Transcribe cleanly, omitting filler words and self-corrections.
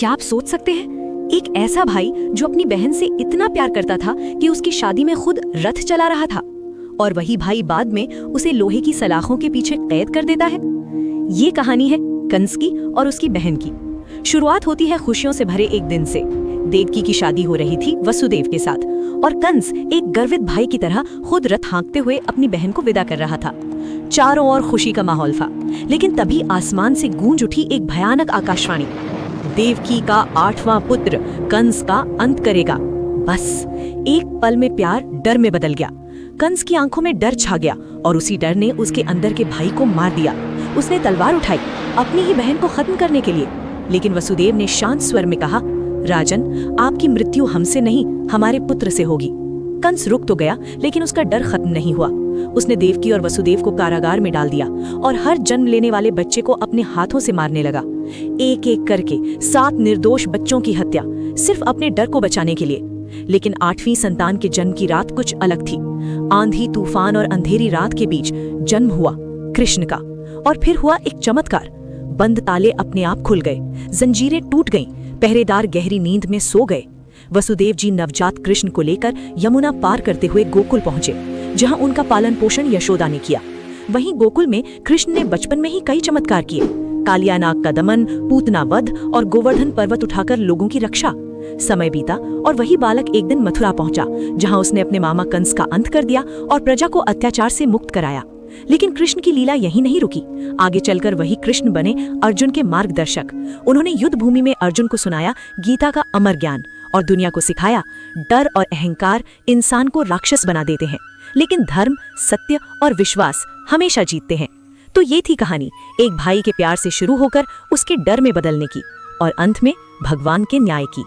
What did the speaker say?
क्या आप सोच सकते हैं, एक ऐसा भाई जो अपनी बहन से इतना प्यार करता था कि उसकी शादी में खुद रथ चला रहा था, और वही भाई बाद में उसे लोहे की सलाखों के पीछे कैद कर देता है। ये कहानी है कंस की और उसकी बहन की। शुरुआत होती है खुशियों से भरे एक दिन से। देवकी की शादी हो रही थी वसुदेव के साथ, और कंस एक गर्वित भाई की तरह खुद रथ हाँकते हुए अपनी बहन को विदा कर रहा था। चारों ओर खुशी का माहौल था, लेकिन तभी आसमान से गूंज उठी एक भयानक आकाशवाणी। देवकी का 8वां पुत्र कंस का अंत करेगा। बस एक पल में प्यार डर में बदल गया। कंस की आंखों में डर छा गया और उसी डर ने उसके अंदर के भाई को मार दिया। उसने तलवार उठाई अपनी ही बहन को खत्म करने के लिए, लेकिन वसुदेव ने शांत स्वर में कहा, राजन, आपकी मृत्यु हमसे नहीं, हमारे पुत्र से होगी। कंस रुक तो गया, लेकिन उसका डर खत्म नहीं हुआ। उसने देवकी और वसुदेव को कारागार में डाल दिया और हर जन्म लेने वाले बच्चे को अपने हाथों से मारने लगा। एक एक करके 7 निर्दोष बच्चों की हत्या, सिर्फ अपने डर को बचाने के लिए। लेकिन 8वीं संतान के जन्म की रात कुछ अलग थी। आंधी, तूफान और अंधेरी रात के बीच जन्म हुआ कृष्ण का। और फिर हुआ एक चमत्कार। बंद ताले अपने आप खुल गए, जंजीरें टूट गईं, पहरेदार गहरी नींद में सो गए। वसुदेव जी नवजात कृष्ण को लेकर यमुना पार करते हुए गोकुल पहुंचे, जहां उनका पालन पोषण यशोदा ने किया। वहीं गोकुल में कृष्ण ने बचपन में ही कई चमत्कार किए। कालिया नाग का दमन, पूतना वध और गोवर्धन पर्वत उठाकर लोगों की रक्षा। समय बीता और वही बालक एक दिन मथुरा पहुंचा, जहां उसने अपने मामा कंस का अंत कर दिया और प्रजा को अत्याचार से मुक्त कराया। लेकिन कृष्ण की लीला यहीं नहीं रुकी। आगे चलकर वही कृष्ण बने अर्जुन के मार्गदर्शक। उन्होंने युद्ध भूमि में अर्जुन को सुनाया गीता का अमर ज्ञान और दुनिया को सिखाया, डर और अहंकार इंसान को राक्षस बना देते हैं, लेकिन धर्म, सत्य और विश्वास हमेशा जीतते हैं। तो ये थी कहानी, एक भाई के प्यार से शुरू होकर उसके डर में बदलने की, और अंत में भगवान के न्याय की।